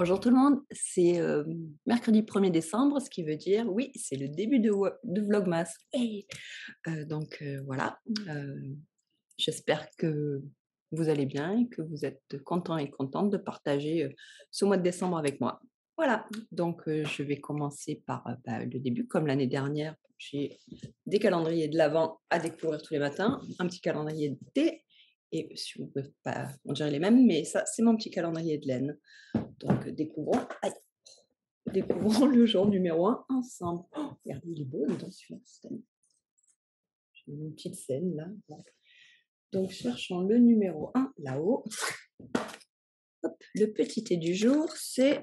Bonjour tout le monde, c'est mercredi 1er décembre, ce qui veut dire, oui, c'est le début de Vlogmas. Hey voilà, euh, j'espère que vous allez bien et que vous êtes contents et contentes de partager ce mois de décembre avec moi. Voilà, je vais commencer par le début. Comme l'année dernière, j'ai des calendriers de l'Avent à découvrir tous les matins, un petit calendrier d'été, et si vous ne pouvez pas, on dirait les mêmes, mais ça, c'est mon petit calendrier de laine. Découvrons le jour numéro 1 ensemble. Oh, regardez, il est beau, mais dans celui-là, j'ai une petite scène là. Donc, cherchons le numéro 1 là-haut. Le petit thé du jour, c'est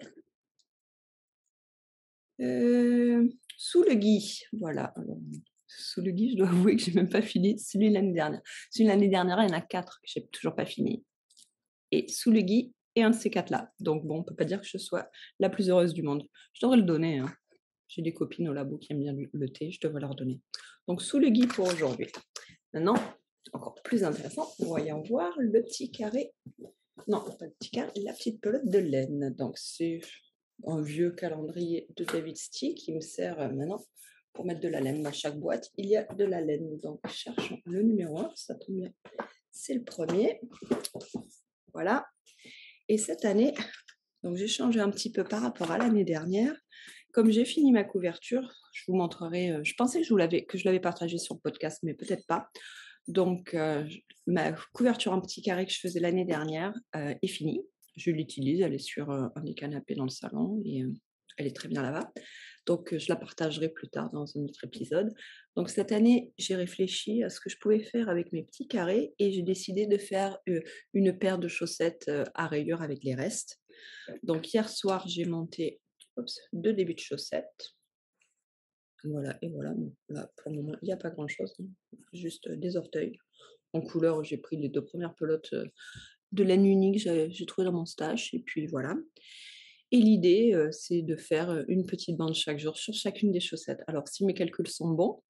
sous le gui. Voilà. Alors, sous le gui, je dois avouer que j'ai même pas fini celui de l'année dernière. Celui de l'année dernière, il y en a 4 que j'ai toujours pas fini. Et sous le gui, et un de ces 4 là. Donc bon, on peut pas dire que je sois la plus heureuse du monde. Je devrais le donner, hein. J'ai des copines au labo qui aiment bien le thé, je devrais leur donner. Donc sous le gui pour aujourd'hui. Maintenant, encore plus intéressant, voyons voir le petit carré. Non, pas le petit carré, la petite pelote de laine. Donc c'est un vieux calendrier de David Stee qui me sert maintenant pour mettre de la laine. Dans chaque boîte, il y a de la laine. Donc cherchons le numéro 1, ça tombe bien. C'est le premier. Voilà. Et cette année, donc j'ai changé un petit peu par rapport à l'année dernière. Comme j'ai fini ma couverture, je vous montrerai. Je pensais que je l'avais partagé sur le podcast, mais peut-être pas. Donc ma couverture en petit carré que je faisais l'année dernière est finie. Je l'utilise, elle est sur un des canapés dans le salon et elle est très bien là-bas. Donc je la partagerai plus tard dans un autre épisode. Donc cette année, j'ai réfléchi à ce que je pouvais faire avec mes petits carrés et j'ai décidé de faire une paire de chaussettes à rayures avec les restes. Donc hier soir, j'ai monté 2 débuts de chaussettes. Voilà, et voilà. Donc là, pour le moment, il n'y a pas grand-chose, hein, juste des orteils. En couleur, j'ai pris les 2 premières pelotes de laine unique que j'ai trouvées dans mon stash, et puis voilà. Et l'idée, c'est de faire une petite bande chaque jour sur chacune des chaussettes. Alors, si mes calculs sont bons,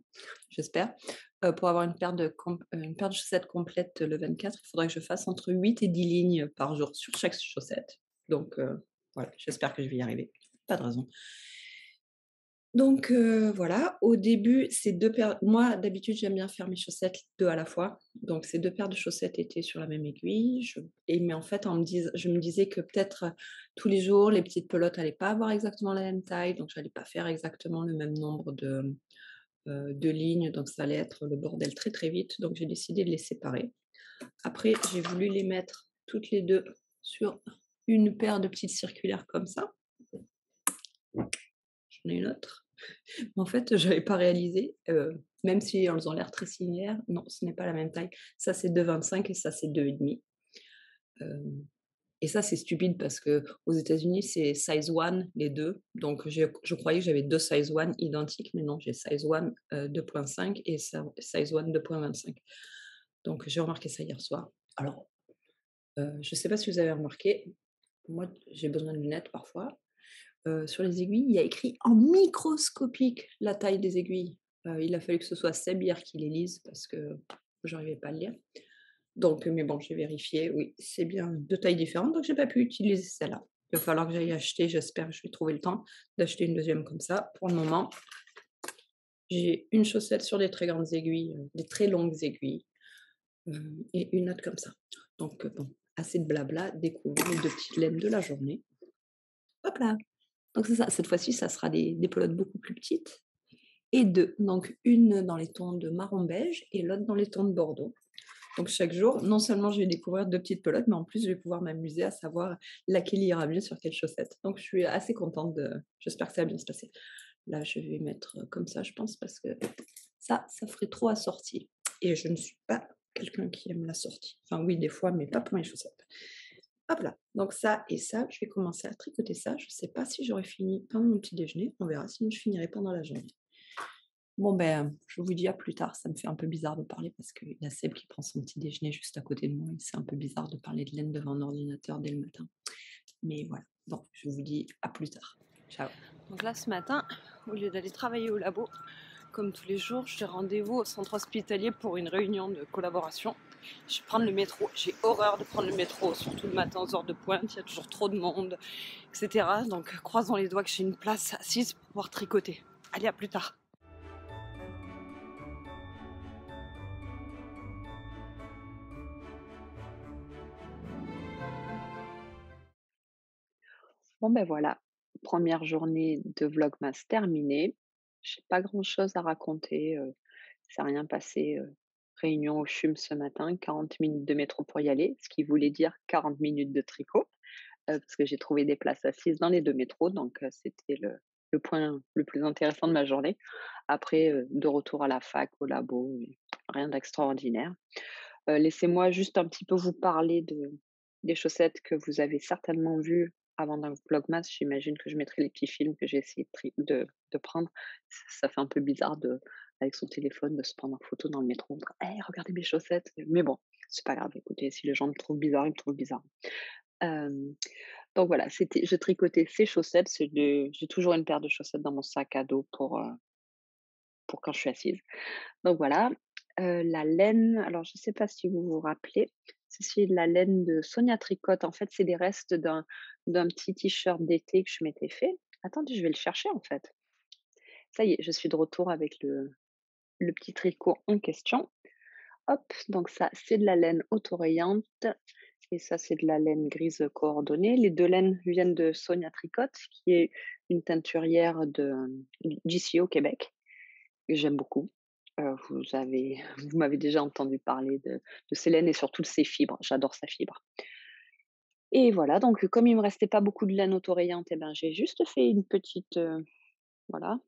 j'espère, pour avoir une paire de chaussettes complète le 24, il faudrait que je fasse entre 8 et 10 lignes par jour sur chaque chaussette. Donc, voilà, j'espère que je vais y arriver. Pas de raison. Donc voilà, au début, ces 2 paires moi, d'habitude, j'aime bien faire mes chaussettes 2 à la fois. Donc ces 2 paires de chaussettes étaient sur la même aiguille. Mais en fait, je me disais que peut-être, tous les jours, les petites pelotes allaient pas avoir exactement la même taille, donc j'allais pas faire exactement le même nombre de lignes, donc ça allait être le bordel très, très vite. Donc j'ai décidé de les séparer. Après, j'ai voulu les mettre toutes les 2 sur une paire de petites circulaires comme ça. J'en ai une autre. En fait, je n'avais pas réalisé, même si elles ont l'air très similaires, non, ce n'est pas la même taille. Ça, c'est 2,25 et ça, c'est 2,5. Hem et ça, c'est stupide parce qu'aux États-Unis, c'est size one les 2. Donc je croyais que j'avais 2 size one identiques, mais non, j'ai size one, 2,5 et size one 2,25. Donc j'ai remarqué ça hier soir. Alors, je ne sais pas si vous avez remarqué, moi, j'ai besoin de lunettes parfois. Sur les aiguilles, il y a écrit en microscopique la taille des aiguilles. Il a fallu que ce soit Seb hier qui les lise parce que j'arrivais pas à le lire. Donc, mais bon, j'ai vérifié, oui, c'est bien 2 tailles différentes, donc j'ai pas pu utiliser celle-là. Il va falloir que j'aille acheter, j'espère que je vais trouver le temps d'acheter une deuxième comme ça. Pour le moment, j'ai une chaussette sur des très grandes aiguilles, des très longues aiguilles, et une autre comme ça. Donc, bon, assez de blabla, découvrons les 2 petites laines de la journée. Hop là! Donc c'est ça, cette fois-ci, ça sera des pelotes beaucoup plus petites et 2. Donc une dans les tons de marron beige et l'autre dans les tons de bordeaux. Donc chaque jour, non seulement je vais découvrir 2 petites pelotes, mais en plus je vais pouvoir m'amuser à savoir laquelle ira mieux sur quelle chaussette. Donc je suis assez contente j'espère que ça va bien se passer. Là, je vais mettre comme ça, je pense, parce que ça ferait trop assorti et je ne suis pas quelqu'un qui aime l'assorti. Enfin oui, des fois, mais pas pour mes chaussettes. Hop là, donc ça et ça, je vais commencer à tricoter ça. Je ne sais pas si j'aurai fini pendant mon petit déjeuner, on verra, sinon je finirai pendant la journée. Bon ben, je vous dis à plus tard, ça me fait un peu bizarre de parler parce qu'il y a Seb qui prend son petit déjeuner juste à côté de moi et c'est un peu bizarre de parler de laine devant un ordinateur dès le matin. Mais voilà, donc je vous dis à plus tard. Ciao. Donc là, ce matin, au lieu d'aller travailler au labo, comme tous les jours, j'ai rendez-vous au centre hospitalier pour une réunion de collaboration. Je vais prendre le métro. J'ai horreur de prendre le métro, surtout le matin aux heures de pointe. Il y a toujours trop de monde, etc. Donc, croisons les doigts que j'ai une place assise pour pouvoir tricoter. Allez, à plus tard. Bon ben voilà, première journée de Vlogmas terminée. J'ai pas grand-chose à raconter, il s'est rien passé, réunion au CHUM ce matin, 40 minutes de métro pour y aller, ce qui voulait dire 40 minutes de tricot, parce que j'ai trouvé des places assises dans les 2 métros, donc c'était le point le plus intéressant de ma journée. Après, de retour à la fac, au labo, rien d'extraordinaire. Laissez-moi juste un petit peu vous parler des chaussettes que vous avez certainement vues avant dans le vlogmas. J'imagine que je mettrai les petits films que j'ai essayé de prendre. Ça fait un peu bizarre avec son téléphone, de se prendre en photo dans le métro, en disant: «Hey, regardez mes chaussettes!» Mais bon, c'est pas grave, écoutez, si les gens me trouvent bizarre, ils me trouvent bizarre. Hem, donc voilà, je tricotais ces chaussettes, j'ai toujours une paire de chaussettes dans mon sac à dos pour quand je suis assise. Donc voilà, la laine, alors je ne sais pas si vous vous rappelez, c'est de la laine de Sonia Tricotte. En fait, c'est des restes d'un petit t-shirt d'été que je m'étais fait. Attendez, je vais le chercher en fait. Ça y est, je suis de retour avec le petit tricot en question. Hop, donc ça, c'est de la laine autorayante et ça, c'est de la laine grise coordonnée. Les 2 laines viennent de Sonia Tricotte, qui est une teinturière d'ici au Québec, que j'aime beaucoup. Vous m'avez déjà entendu parler de Célène et surtout de ses fibres. J'adore sa fibre. Et voilà, donc comme il me restait pas beaucoup de laine autorayante, eh ben, j'ai juste fait voilà,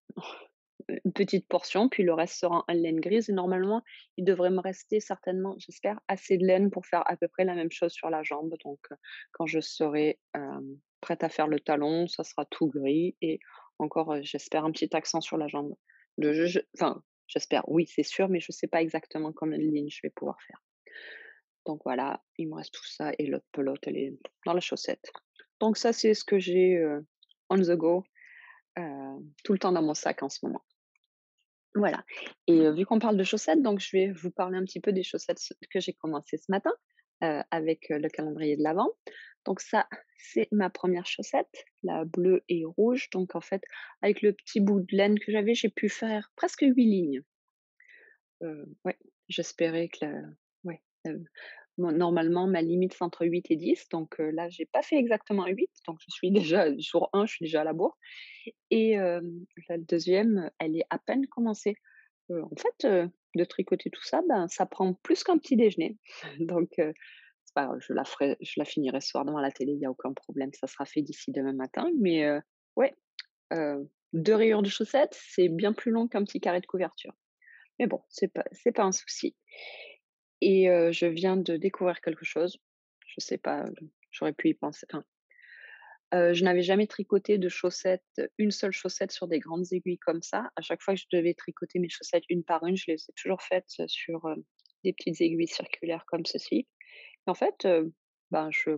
une petite portion, puis le reste sera en laine grise et normalement, il devrait me rester certainement, j'espère, assez de laine pour faire à peu près la même chose sur la jambe. Donc quand je serai, prête à faire le talon, ça sera tout gris et encore, j'espère un petit accent sur la jambe. De je enfin, j'espère, oui, c'est sûr, mais je sais pas exactement combien de lignes je vais pouvoir faire. Donc voilà, il me reste tout ça et l'autre pelote, elle est dans la chaussette. Donc ça, c'est ce que j'ai, on the go, heu, tout le temps dans mon sac en ce moment. Voilà et vu qu'on parle de chaussettes, donc je vais vous parler un petit peu des chaussettes que j'ai commencé ce matin, avec, le calendrier de l'avent. Donc ça, c'est ma première chaussette, la bleue et rouge. Donc en fait, avec le petit bout de laine que j'avais, j'ai pu faire presque 8 lignes. Ouais, j'espérais que ouais, normalement ma limite c'est entre 8 et 10, donc là j'ai pas fait exactement 8, donc je suis déjà jour 1, je suis déjà à la bourre et la 2e, elle est à peine commencée. En fait, de tricoter tout ça, ben, ça prend plus qu'un petit déjeuner. Donc c'est pas grave, je la finirai ce soir devant la télé, il y a aucun problème, ça sera fait d'ici demain matin. Mais ouais, 2 rayures de chaussettes, c'est bien plus long qu'un petit carré de couverture. Mais bon, c'est pas un souci et je viens de découvrir quelque chose. Je sais pas, j'aurais pu y penser, enfin, je n'avais jamais tricoté de chaussettes, une seule chaussette sur des grandes aiguilles comme ça. À chaque fois que je devais tricoter mes chaussettes une par une, je les ai toujours faites, sur, des petites aiguilles circulaires comme ceci. Et en fait, ben, je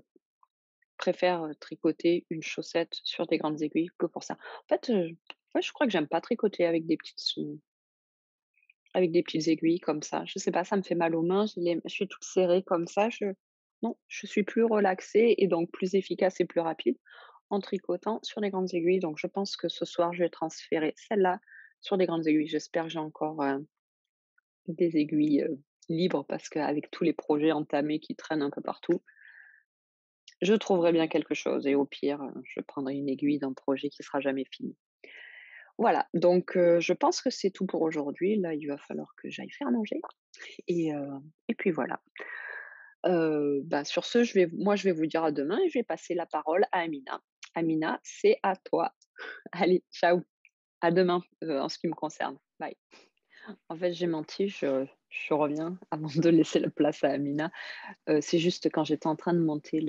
préfère, tricoter une chaussette sur des grandes aiguilles que pour ça. En fait, ouais, je crois que j'aime pas tricoter avec des petites aiguilles comme ça. Je sais pas, ça me fait mal aux mains, je suis toute serrée comme ça, non, je suis plus relaxée et donc plus efficace et plus rapide en tricotant sur les grandes aiguilles. Donc je pense que ce soir, je vais transférer celle-là sur des grandes aiguilles. J'espère que j'ai encore, des aiguilles, libres parce qu'avec tous les projets entamés qui traînent un peu partout, je trouverai bien quelque chose et au pire, je prendrai une aiguille d'un projet qui sera jamais fini. Voilà, donc je pense que c'est tout pour aujourd'hui. Là, il va falloir que j'aille faire manger et puis voilà. Bah, sur ce, je vais vous dire à demain et je vais passer la parole à Amina. Amina, c'est à toi. Allez, ciao, à demain, en ce qui me concerne. Bye. En fait, j'ai menti, je reviens avant de laisser la place à Amina. C'est juste quand j'étais en train de monter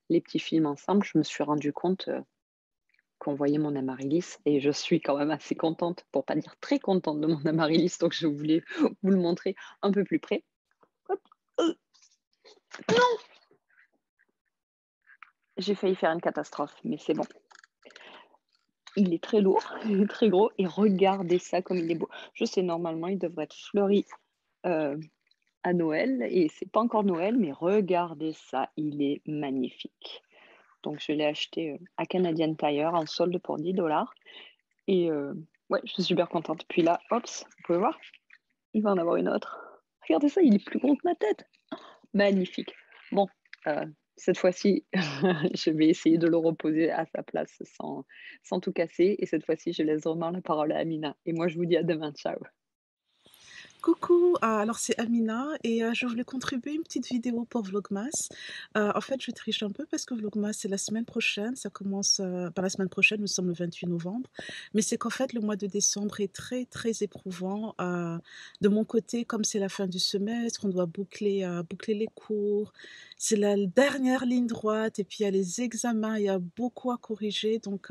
les petits films ensemble, je me suis rendu compte, qu'on voyait mon amaryllis et je suis quand même assez contente, pour pas dire très contente de mon amaryllis, donc je voulais vous le montrer un peu plus près. Hop, non! J'ai failli faire une catastrophe, mais c'est bon. Il est très lourd, il est très gros et regardez ça comme il est beau. Je sais, normalement, il devrait être fleuri, heu, à Noël et c'est pas encore Noël, mais regardez ça, il est magnifique. Donc je l'ai acheté, à Canadian Tire en solde pour 10 et ouais, je suis super contente. Puis là, hop, vous pouvez voir? Il va en avoir une autre. Regardez ça, il est plus gros que ma tête. Magnifique. Bon, cette fois-ci, je vais essayer de le reposer à sa place sans tout casser et cette fois-ci, je laisse vraiment la parole à Amina et moi je vous dis à demain. Ciao. Coucou, alors c'est Amina et je voulais contribuer une petite vidéo pour Vlogmas. En fait, je triche un peu parce que Vlogmas, c'est la semaine prochaine, ça commence, pas la semaine prochaine, nous sommes le 28 novembre, mais c'est qu'en fait, le mois de décembre est très, très éprouvant, de mon côté, comme c'est la fin du semestre, on doit boucler les cours, c'est la dernière ligne droite et puis il y a les examens, il y a beaucoup à corriger donc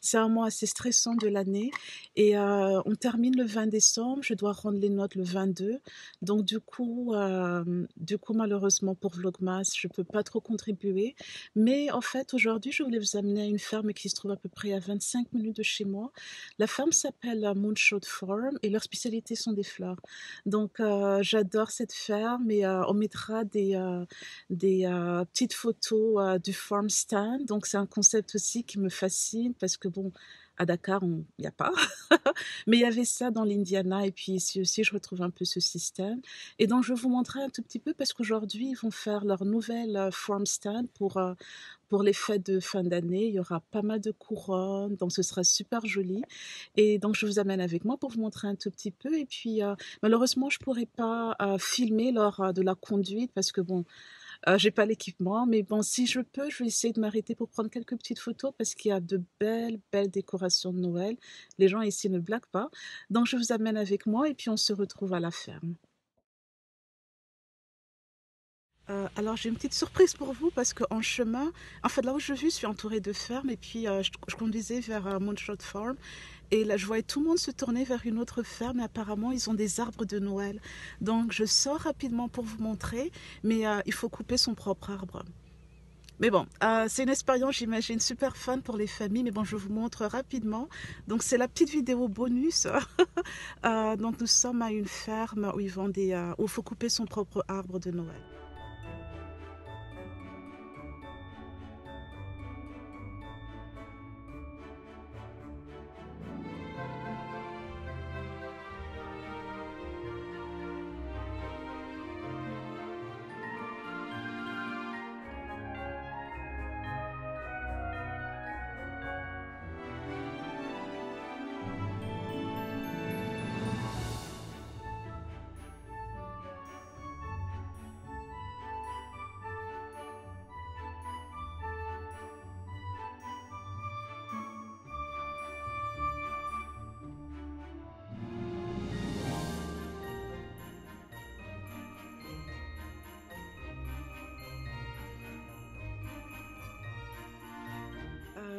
c'est un mois assez stressant de l'année et on termine le 20 décembre, je dois rendre les notes le 22. Donc du coup malheureusement pour Vlogmas, je peux pas trop contribuer. Mais en fait, aujourd'hui, je voulais vous amener à une ferme qui se trouve à peu près à 25 minutes de chez moi. La ferme s'appelle Moonshot Farm et leur spécialité sont des fleurs. Donc j'adore cette ferme et on mettra des petites photos du farm stand. Donc c'est un concept aussi qui me fascine parce que bon, à Dakar, il n'y a pas. Mais il y avait ça dans l'Indiana et puis ici aussi, je retrouve un peu ce système. Et donc, je vais vous montrer un tout petit peu parce qu'aujourd'hui, ils vont faire leur nouvelle farm stand pour les fêtes de fin d'année. Il y aura pas mal de couronnes, donc ce sera super joli. Et donc, je vous amène avec moi pour vous montrer un tout petit peu. Et puis, malheureusement, je ne pourrai pas filmer lors de la conduite parce que bon, j'ai pas l'équipement, mais bon, si je peux, je vais essayer de m'arrêter pour prendre quelques petites photos parce qu'il y a de belles, belles décorations de Noël. Les gens ici ne blaguent pas. Donc, je vous amène avec moi et puis on se retrouve à la ferme. Alors, j'ai une petite surprise pour vous parce qu'en chemin, en fait, là où je vis, je suis entourée de fermes et puis je conduisais vers Moonshot Farm et là, je voyais tout le monde se tourner vers une autre ferme et apparemment, ils ont des arbres de Noël. Donc, je sors rapidement pour vous montrer, mais il faut couper son propre arbre. Mais bon, c'est une expérience, j'imagine, super fun pour les familles. Mais bon, je vous montre rapidement. Donc, c'est la petite vidéo bonus. Donc, nous sommes à une ferme où ils vendent où il faut couper son propre arbre de Noël.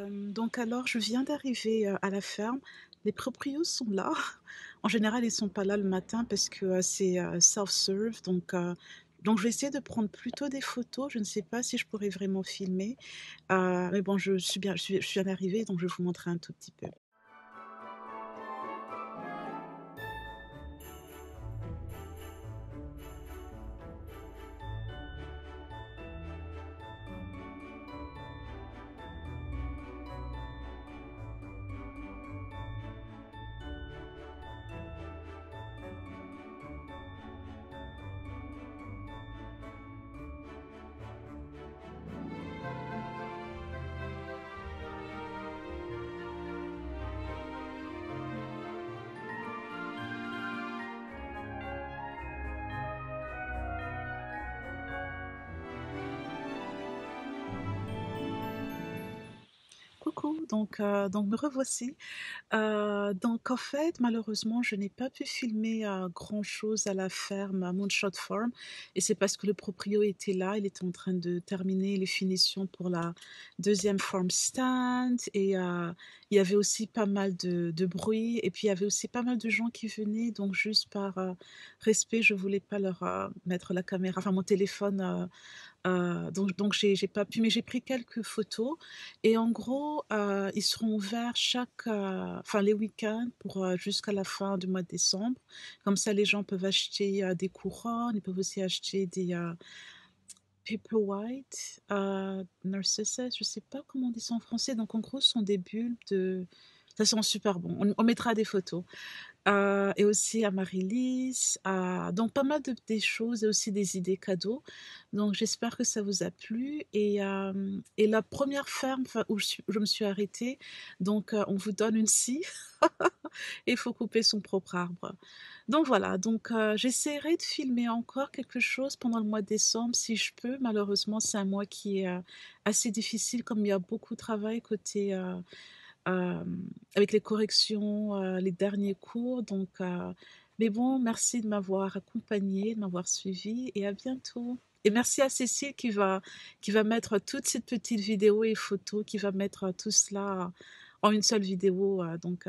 Donc alors, je viens d'arriver à la ferme. Les proprios sont là. En général, ils sont pas là le matin parce que c'est self-serve. Donc, je vais essayer de prendre plutôt des photos. Je ne sais pas si je pourrais vraiment filmer. Mais bon, je suis bien arrivée, donc je vais vous montrer un tout petit peu. Coucou, donc me revoici. Donc en fait, malheureusement, je n'ai pas pu filmer, grand-chose à la ferme, à Moonshot Farm et c'est parce que le proprio était là. Il était en train de terminer les finitions pour la deuxième farm stand et il y avait aussi pas mal de bruit et puis il y avait aussi pas mal de gens qui venaient donc juste par, respect, je voulais pas leur, mettre la caméra enfin mon téléphone, Donc j'ai pas pu, mais j'ai pris quelques photos et en gros, ils seront ouverts enfin les week-ends pour, jusqu'à la fin du mois de décembre. Comme ça, les gens peuvent acheter, des couronnes, ils peuvent aussi acheter des, Paperwhite, Narcissus, je sais pas comment on dit ça en français. Donc en gros, ce sont des bulbes de ça sent super bon. On mettra des photos. Et aussi Amaryllis, donc pas mal de des choses et aussi des idées cadeaux. Donc j'espère que ça vous a plu et la première ferme, enfin où je me suis arrêtée, donc on vous donne une scie et il faut couper son propre arbre. Donc voilà, donc j'essaierai de filmer encore quelque chose pendant le mois de décembre si je peux. Malheureusement, c'est un mois qui est, assez difficile comme il y a beaucoup de travail côté, avec les corrections, les derniers cours mais bon, merci de m'avoir accompagnée, de m'avoir suivie et à bientôt. Et merci à Cécile qui va mettre toutes ces petites vidéos et photos, qui va mettre, tout cela en une seule vidéo,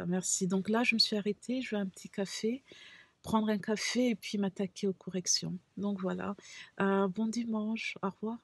merci. Donc là, je me suis arrêtée, je veux un petit café, prendre un café et puis m'attaquer aux corrections. Donc voilà, bon dimanche, au revoir.